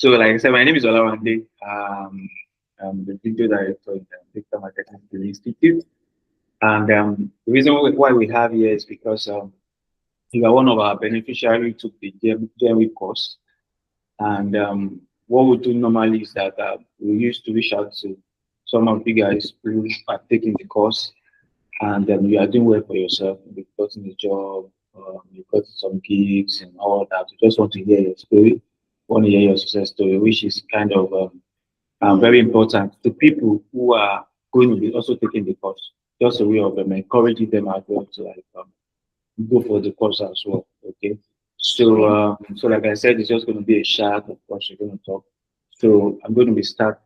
So, like I said, my name is Olawande. I'm the video director in the Digital Marketing Institute. And the reason why we have here is because you are one of our beneficiaries who took the DMWEEP course. And what we do normally is that we used to reach out to some of you guys who are taking the course and you are doing well for yourself. You've gotten a job, you've got some gigs and all that. We just want to hear your story, want to hear your success story, which is kind of very important to people who are going to be also taking the course. Just a way of encouraging them as well to like go for the course as well. Okay. So like I said, it's just going to be a chat. Of course, we're going to talk. So I'm going to start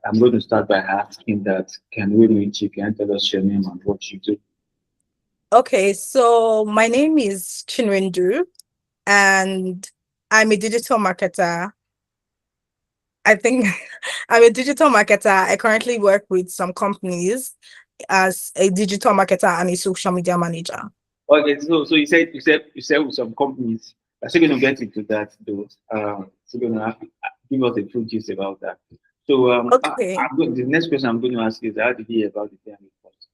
by asking that can we meet you? Can you tell us your name and what you do? Okay, so my name is Chinwendu and I'm a digital marketer. I think I'm a digital marketer. I currently work with some companies as a digital marketer and a social media manager. Okay, so you said with some companies. I'm still going to get into that though. So going to give us a full gist about that. So Okay. the next question I'm going to ask is how did you hear about the family first?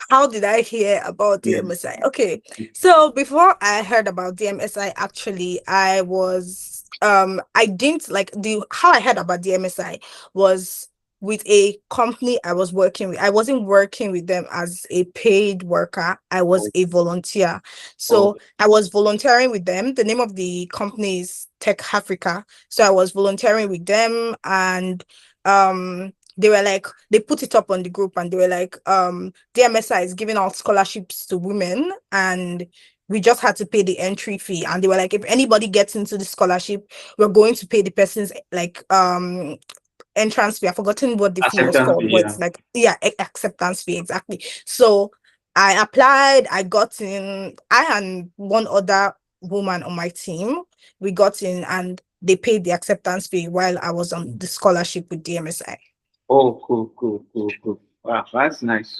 How did I hear about Yeah. DMSI? Okay, so before I heard about DMSI, actually, I didn't like how I heard about DMSI was with a company I was working with. I wasn't working with them as a paid worker. I was a volunteer. Oh, So I was volunteering with them. The name of the company is 𝒘𝒐𝒎𝒄. So I was volunteering with them and they were like, they put it up on the group and they were like, DMSI is giving out scholarships to women and we just had to pay the entry fee. And they were like, if anybody gets into the scholarship, we're going to pay the person's like entrance fee. I've forgotten what the fee was acceptance called, fee, but yeah. it's like, yeah, acceptance fee, exactly. So I applied, I got in, I and one other woman on my team, we got in and they paid the acceptance fee while I was on the scholarship with DMSI. Oh, cool. Wow, that's nice.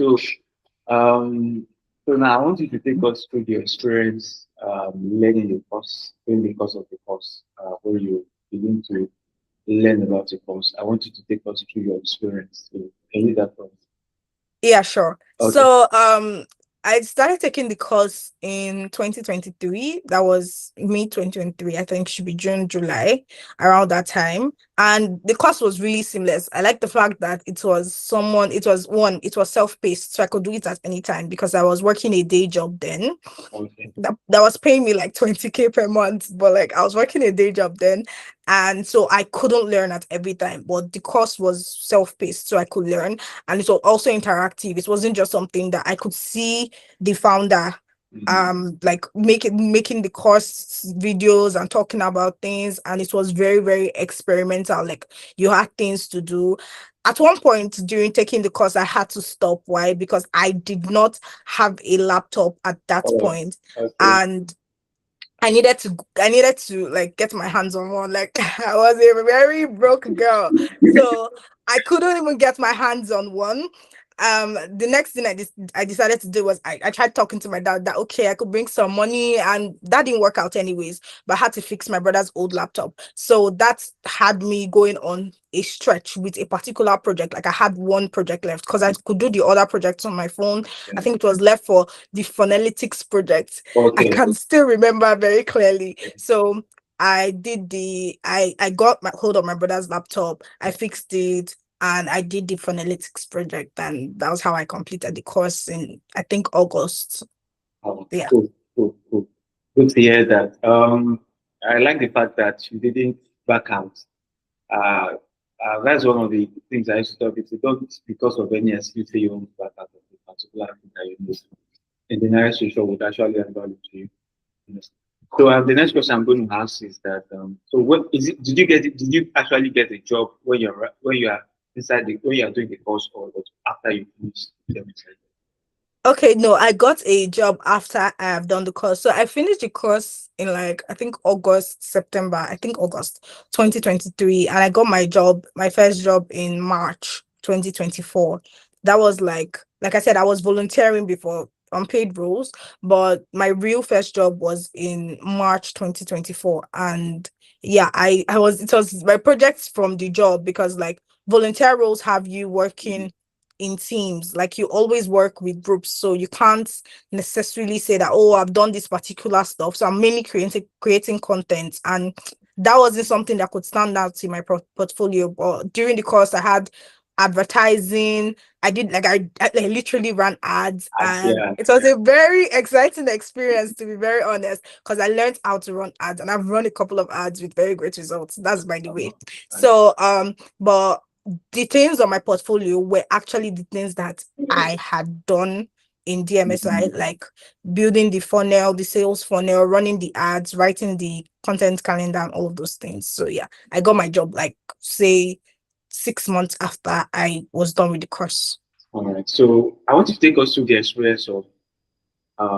Um, so now I want you to take us through your experience learning the course, learning the course of the course, where you begin to learn about the course. I want you to take us through your experience. So can you do that for us? Yeah, sure. Okay. So, I started taking the course in 2023. That was May 2023. I think should be June, July, around that time. And the course was really seamless. I like the fact that it was self-paced, so I could do it at any time because I was working a day job then. Okay. That was paying me like 20K per month, but like I was working a day job then, and so I couldn't learn at every time, but the course was self-paced so I could learn, and it was also interactive. It wasn't just something that I could see the founder like making the course videos and talking about things, and it was very, very experimental. Like you had things to do. At one point during taking the course, I had to stop. Why? Because I did not have a laptop at that Oh, point, okay. and I needed to like get my hands on one. Like I was a very broke girl, so I couldn't even get my hands on one. The next thing I decided to do was I tried talking to my dad that okay, I could bring some money, and that didn't work out anyways, but I had to fix my brother's old laptop. So that had me going on a stretch with a particular project. Like I had one project left because I could do the other projects on my phone. I think it was left for the phonetics project. I Okay. can still remember very clearly. So I got my hold of my brother's laptop, I fixed it, and I did the phonetics project, and that was how I completed the course in I think August. Oh, Yeah. cool. Good to hear that. I like the fact that you didn't back out. Uh, that's one of the things I used to tell people. Don't, because of any excuse, say you won't back out of the particular thing that you know. In the next future, would actually add value to you. Yes. So the next question I'm going to ask is that so what is it? Did you actually get a job when you are when you are doing the course or was after you finish the semester? Okay, no, I got a job after I have done the course. So I finished the course in like I think September, I think August 2023, and I got my first job in March 2024. That was like I said, I was volunteering before. unpaid roles, but my real first job was in March 2024. And yeah, it was my projects from the job, because like volunteer roles have you working in teams, like you always work with groups, so you can't necessarily say that, oh, I've done this particular stuff. So I'm mainly creating content, and that wasn't something that could stand out in my portfolio. But during the course, I had advertising. I did like I literally ran ads, and Yeah. it was a very exciting experience, to be very honest, because I learned how to run ads, and I've run a couple of ads with very great results. That's by the way. So but the things on my portfolio were actually the things that I had done in DMSI, like building the funnel, the sales funnel, running the ads, writing the content calendar, and all of those things. So yeah, I got my job like say 6 months after I was done with the course. All right. So I want to take us through the experience of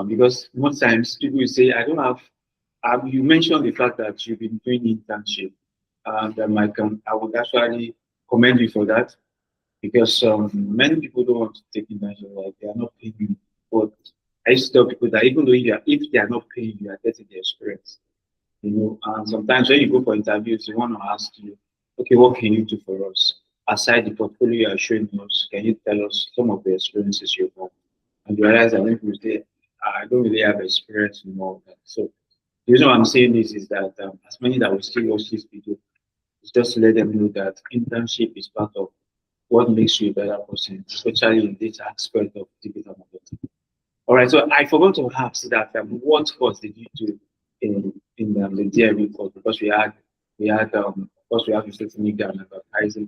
because most times people will say, I don't have. You mentioned the fact that you've been doing internship, and I would actually commend you for that, because many people don't want to take internship, like they are not paying you. But I used to tell people that even though if they are not paying you, are getting the experience. And sometimes when you go for interviews, they want to ask you, okay, what can you do for us? Aside the portfolio you are showing us, can you tell us some of the experiences you've had? And you realize that when people say, I don't really have experience in all of that. So the reason why I'm saying this is that as many that will still watch this video, it's just to let them know that internship is part of what makes you a better person, especially in this aspect of digital marketing. All right, so I forgot to ask that what course did you do in the DMW course? Because of course we have the social media and advertising,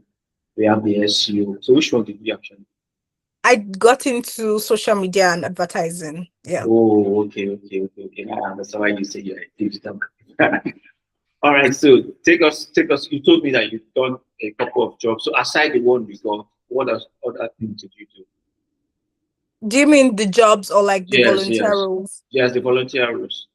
we have the SEO. So which one did you actually? I got into social media and advertising. Yeah. Oh, okay. Now I understand why you say you're a digital marketer. All right, so take us. You told me that you've done a couple of jobs. So aside the one you got, what other things did you do? Do you mean the jobs or like the Yes, volunteer yes, roles? yes. The volunteer roles.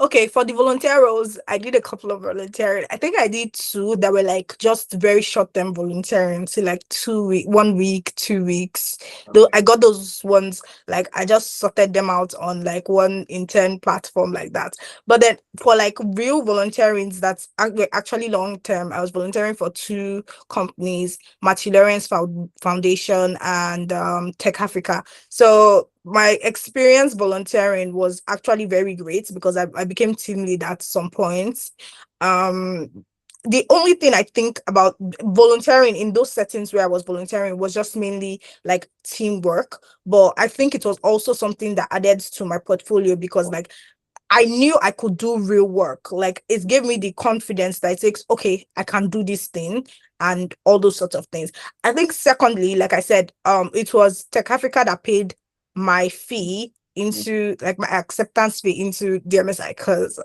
Okay, for the volunteer roles, I did a couple of volunteering. I think I did two that were like just very short-term volunteering, so like 2 week, 1 week, 2 weeks. Though Okay. I got those ones, like I just sorted them out on like one intern platform like that. But then for like real volunteerings, that's actually long-term. I was volunteering for two companies, Matthew Lawrence Foundation and Tech Africa. So my experience volunteering was actually very great, because I became team lead at some point. The only thing I think about volunteering in those settings where I was volunteering was just mainly like teamwork. But I think it was also something that added to my portfolio, because like I knew I could do real work. Like it gave me the confidence that it takes, okay, I can do this thing and all those sorts of things. I think secondly, like I said, it was Tech Africa that paid my fee into like my acceptance fee into DMSI, because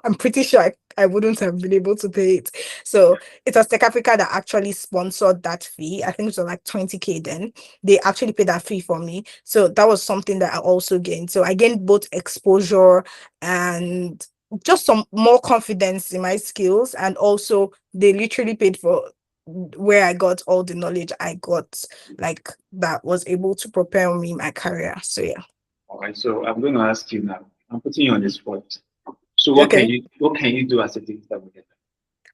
I'm pretty sure I wouldn't have been able to pay it. So it was Tech Africa that actually sponsored that fee. I think it was like 20K then. They actually paid that fee for me. So that was something that I also gained. So I gained both exposure and just some more confidence in my skills. And also they literally paid for where I got all the knowledge I got, like that was able to propel me in my career. So yeah. All right. So I'm going to ask you now. I'm putting you on the spot. So Okay. what can you do as a digital marketer?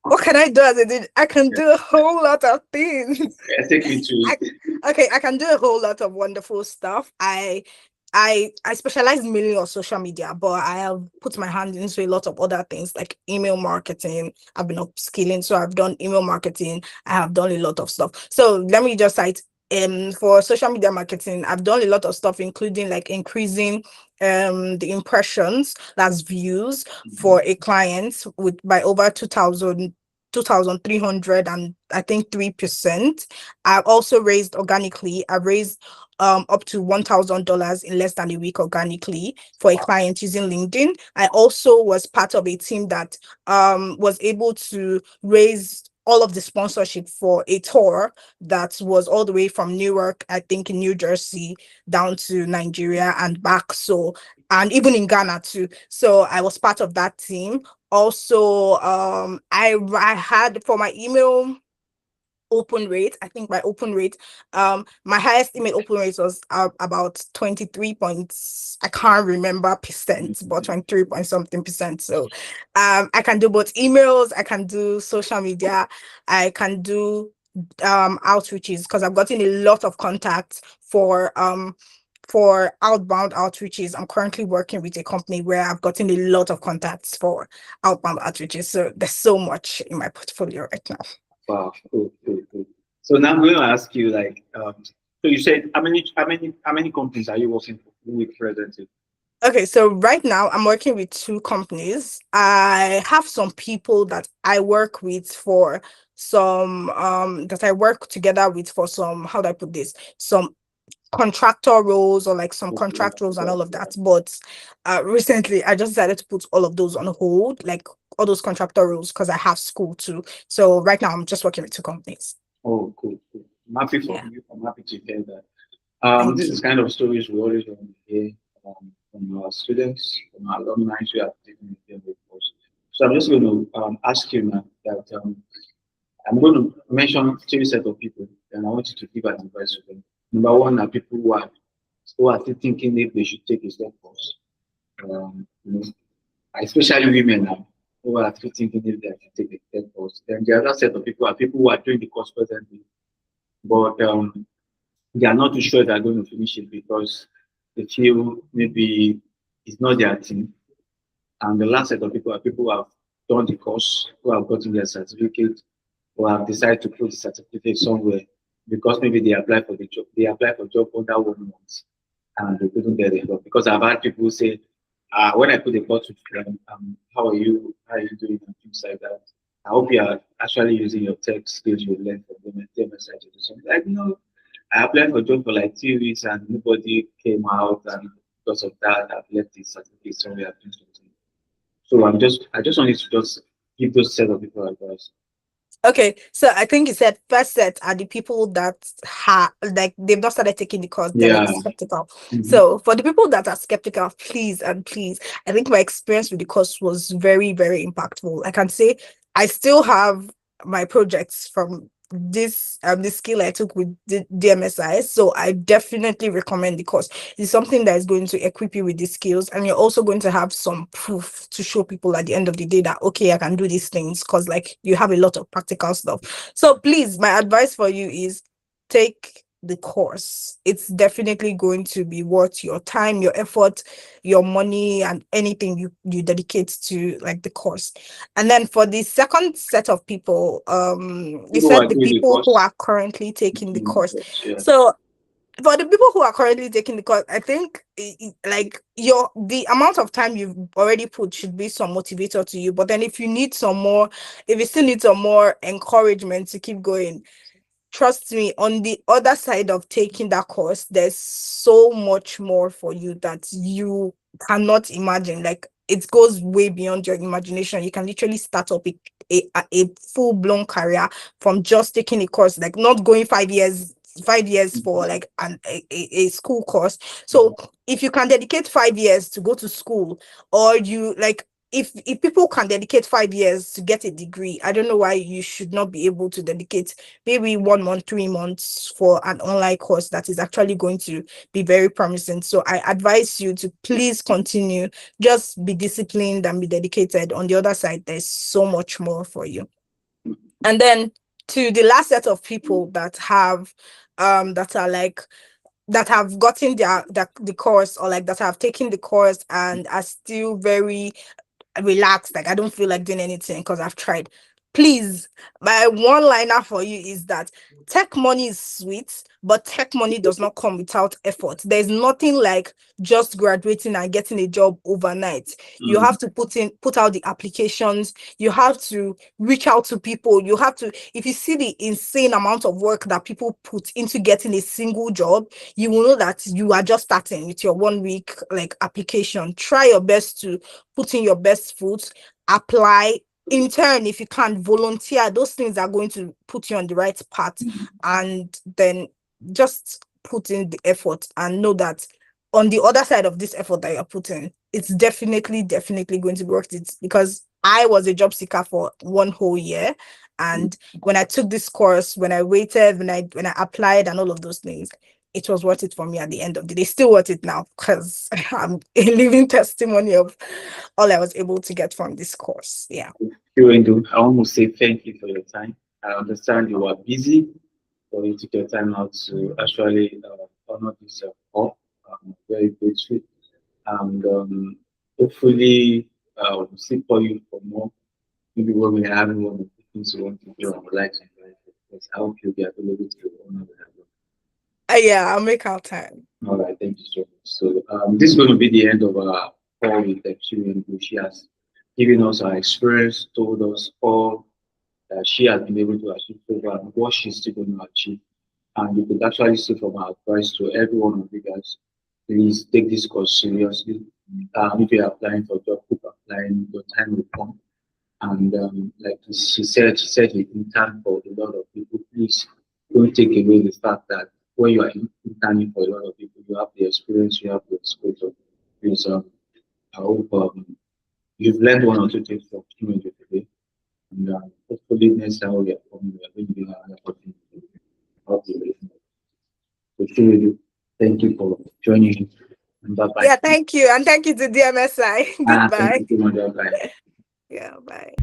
What can I do as a did? I can do a whole lot of things. Yeah, take me to I, it. okay, I can do a whole lot of wonderful stuff. I specialize mainly on social media, but I have put my hand into a lot of other things like email marketing. I've been upskilling, so I've done email marketing. I have done a lot of stuff. So let me just cite for social media marketing, I've done a lot of stuff, including like increasing the impressions, that's views for a client with by over 2,300 and I think 3%. I've also raised organically. I've raised up to $1,000 in less than a week organically for a client using LinkedIn. I also was part of a team that was able to raise all of the sponsorship for a tour that was all the way from Newark, I think in New Jersey, down to Nigeria and back. So, and even in Ghana too. So I was part of that team. Also, I had for my email open rate. I think my open rate, my highest email open rate was about 23 points. I can't remember percent, but 23 point something percent. So I can do both emails, I can do social media, I can do outreaches, because I've gotten a lot of contacts for outbound outreaches. I'm currently working with a company where I've gotten a lot of contacts for outbound outreaches. So there's so much in my portfolio right now. Wow, cool, cool, cool. So now I'm going to ask you, like, so you said how many companies are you working with presently? Okay, so right now I'm working with 2 companies. I have some people that I work with for some that I work together with for some, how do I put this? Some contractor roles, or like some contract roles and all of that. But recently I just decided to put all of those on hold, like all those contractor roles, because I have school too. So right now I'm just working with 2 companies. Oh, cool, cool. I'm happy for Yeah. you. I'm happy to hear that. Thank This you. is kind of stories we always want to hear from our students, from our alumni who have taken the course. So I'm just going to ask you now that I'm going to mention 3 sets of people, and I want you to give an advice to them. Number one are people who are still thinking if they should take a step course. You know, especially women now, who are still thinking if they should take a step course. Then the other set of people are people who are doing the course presently, but they are not too sure they're going to finish it because they feel maybe it's not their thing. And the last set of people are people who have done the course, who have gotten their certificate, who have decided to put the certificate somewhere because maybe they apply for the job. They apply for job under 1 month and they couldn't get a job. Because I've had people say, when I put the course with them, how are you? How are you doing? And things like that. I hope you are actually using your tech skills you learned from them and tell message to do something. Like, no, I applied for a job for like 2 weeks and nobody came out, and because of that, I've left the certificate somewhere. I've done something. So I just wanted to just give those set of people advice. Okay, so I think you said first set are the people that have, like, they've not started taking the course, they're like Yeah. skeptical. Mhm. So for the people that are skeptical, please and please, I think my experience with the course was very, very impactful. I can say I still have my projects from this skill I took with DMSI. So I definitely recommend the course. It's something that is going to equip you with the skills, and you're also going to have some proof to show people at the end of the day that, okay, I can do these things, because like you have a lot of practical stuff. So please, my advice for you is take the course. It's definitely going to be worth your time, your effort, your money, and anything you dedicate to like the course. And then for the second set of people, you People who are said the doing the people who course. are currently taking the course. Yeah. So for the people who are currently taking the course, I think like the amount of time you've already put should be some motivator to you. But then if you need some more, if you still need some more encouragement to keep going, trust me, on the other side of taking that course, there's so much more for you that you cannot imagine. Like, it goes way beyond your imagination. You can literally start up a full-blown career from just taking a course, like not going 5 years for like a school course. So if you can dedicate 5 years to go to school, or you like, if people can dedicate 5 years to get a degree, I don't know why you should not be able to dedicate maybe 1 month, 3 months for an online course that is actually going to be very promising. So I advise you to please continue, just be disciplined and be dedicated. On the other side, there's so much more for you. And then to the last set of people that have that are like that have gotten the course, or like that have taken the course and are still very relaxed, like I don't feel like doing anything because I've tried. Please, my one liner for you is that tech money is sweet, but tech money does not come without effort. There's nothing like just graduating and getting a job overnight. You have to put out the applications, you have to reach out to people, you have to, if you see the insane amount of work that people put into getting a single job, you will know that you are just starting with your 1 week like application. Try your best to put in your best foot, apply, intern if you can, volunteer. Those things are going to put you on the right path. And then just put in the effort and know that on the other side of this effort that you're putting, it's definitely going to be worth it, because I was a job seeker for 1 whole year. And when I took this course, when I waited, when I applied and all of those things, it was worth it for me at the end of the day. Still worth it now because I'm a living testimony of all I was able to get from this course. Yeah. Chinwendu, I want to say thank you for your time. I understand you are busy, so you took your time out to actually honor this call. I'm very grateful. And hopefully, we'll see for you for more. Maybe when we have one of the things you want to do, I would like to invite you. Because I hope you'll be available to honor that. Yeah, I'll make out time. All right, thank you so much. So this is going to be the end of our call with Chinwendu. She has given us her experience, told us all that she has been able to achieve so far and what she's still going to achieve. And you could actually see from our advice to every one of you guys, please take this course seriously. If you're applying for job, keep applying, your time will come. And like she said it in time for a lot of people. Please don't take away the fact that when you are interning for a lot of people, you have the experience, you have the exposure. Please, I hope you've learned one or two things from Chinwendu today. And hopefully next time we are coming, we are going to be another opportunity. So Chinwendu, thank you for joining. Yeah, thank you. And thank you to DMSI. Goodbye. Thank you, bye. Yeah, bye.